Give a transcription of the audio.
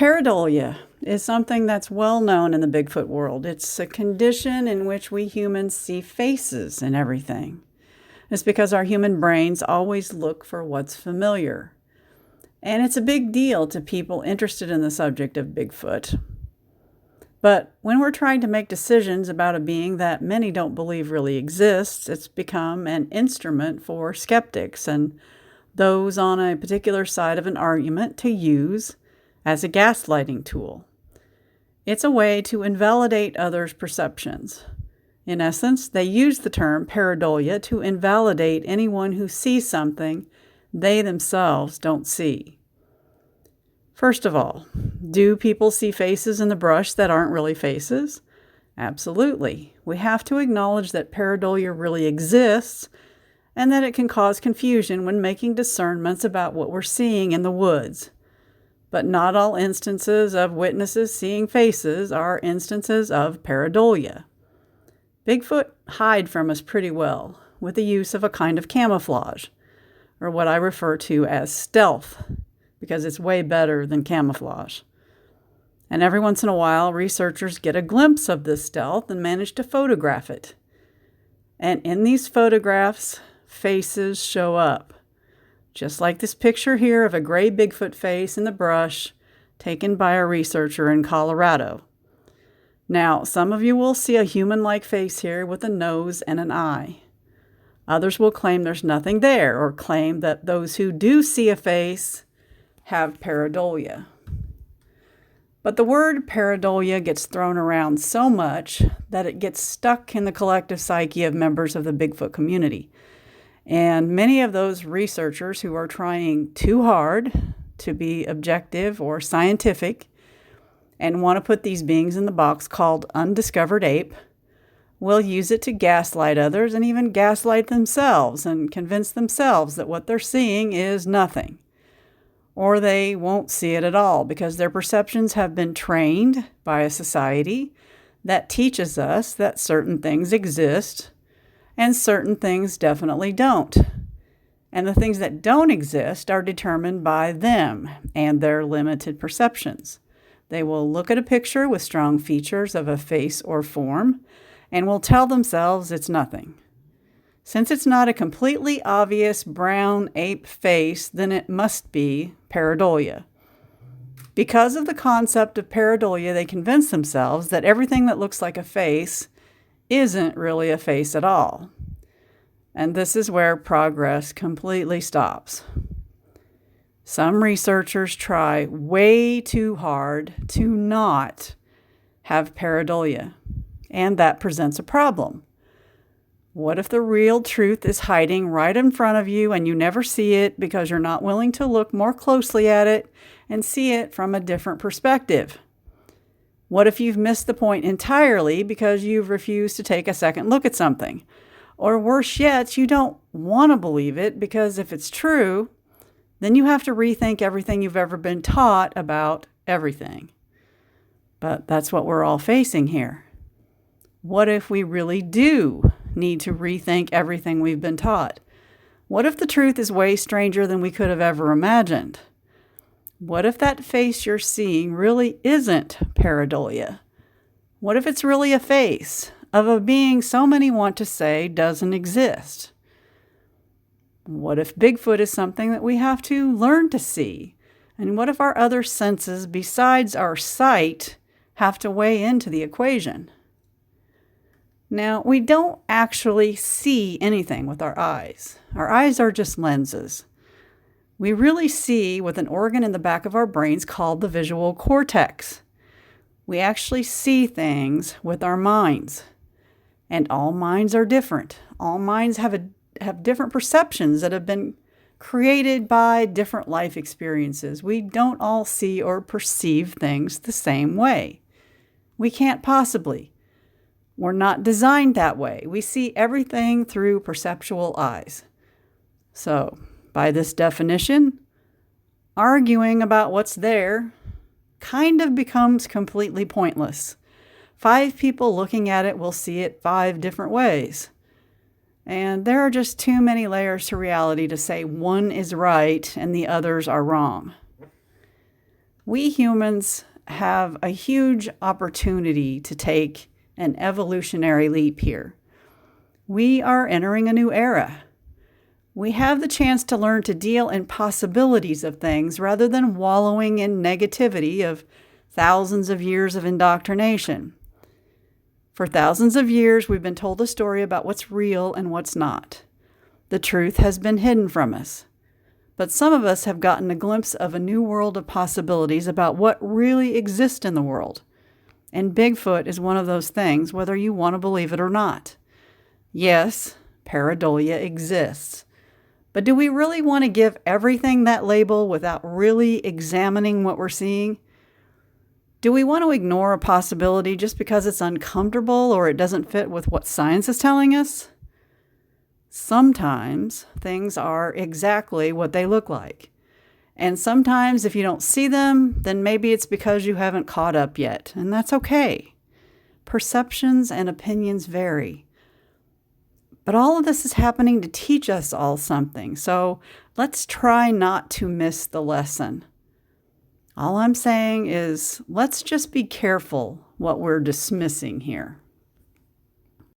Pareidolia is something that's well known in the Bigfoot world. It's a condition in which we humans see faces in everything. It's because our human brains always look for what's familiar. And it's a big deal to people interested in the subject of Bigfoot. But when we're trying to make decisions about a being that many don't believe really exists, it's become an instrument for skeptics and those on a particular side of an argument to use as a gaslighting tool. It's a way to invalidate others' perceptions. In essence, they use the term pareidolia to invalidate anyone who sees something they themselves don't see. First of all, do people see faces in the brush that aren't really faces? Absolutely. We have to acknowledge that pareidolia really exists and that it can cause confusion when making discernments about what we're seeing in the woods. But not all instances of witnesses seeing faces are instances of pareidolia. Bigfoot hide from us pretty well with the use of a kind of camouflage, or what I refer to as stealth, because it's way better than camouflage. And every once in a while, researchers get a glimpse of this stealth and manage to photograph it. And in these photographs, faces show up. Just like this picture here of a gray Bigfoot face in the brush taken by a researcher in Colorado. Now, some of you will see a human-like face here with a nose and an eye. Others will claim there's nothing there or claim that those who do see a face have pareidolia. But the word pareidolia gets thrown around so much that it gets stuck in the collective psyche of members of the Bigfoot community. And many of those researchers who are trying too hard to be objective or scientific and want to put these beings in the box called undiscovered ape will use it to gaslight others and even gaslight themselves and convince themselves that what they're seeing is nothing. Or they won't see it at all because their perceptions have been trained by a society that teaches us that certain things exist and certain things definitely don't. And the things that don't exist are determined by them and their limited perceptions. They will look at a picture with strong features of a face or form and will tell themselves it's nothing. Since it's not a completely obvious brown ape face, then it must be pareidolia. Because of the concept of pareidolia, they convince themselves that everything that looks like a face isn't really a face at all. And this is where progress completely stops. Some researchers try way too hard to not have pareidolia, and that presents a problem. What if the real truth is hiding right in front of you and you never see it because you're not willing to look more closely at it and see it from a different perspective? What if you've missed the point entirely because you've refused to take a second look at something? Or worse yet, you don't want to believe it because if it's true, then you have to rethink everything you've ever been taught about everything. But that's what we're all facing here. What if we really do need to rethink everything we've been taught? What if the truth is way stranger than we could have ever imagined? What if that face you're seeing really isn't pareidolia? What if it's really a face of a being so many want to say doesn't exist? What if Bigfoot is something that we have to learn to see? And what if our other senses besides our sight have to weigh into the equation? Now, we don't actually see anything with our eyes. Our eyes are just lenses. We really see with an organ in the back of our brains called the visual cortex. We actually see things with our minds. And all minds are different. All minds have different perceptions that have been created by different life experiences. We don't all see or perceive things the same way. We can't possibly. We're not designed that way. We see everything through perceptual eyes. So, by this definition, arguing about what's there kind of becomes completely pointless. 5 people looking at it will see it 5 different ways. And there are just too many layers to reality to say one is right and the others are wrong. We humans have a huge opportunity to take an evolutionary leap here. We are entering a new era. We have the chance to learn to deal in possibilities of things rather than wallowing in negativity of thousands of years of indoctrination. For thousands of years, we've been told a story about what's real and what's not. The truth has been hidden from us. But some of us have gotten a glimpse of a new world of possibilities about what really exists in the world. And Bigfoot is one of those things, whether you want to believe it or not. Yes, pareidolia exists. But do we really want to give everything that label without really examining what we're seeing? Do we want to ignore a possibility just because it's uncomfortable or it doesn't fit with what science is telling us? Sometimes things are exactly what they look like. And sometimes if you don't see them, then maybe it's because you haven't caught up yet, and that's okay. Perceptions and opinions vary. But all of this is happening to teach us all something, so let's try not to miss the lesson. All I'm saying is let's just be careful what we're dismissing here.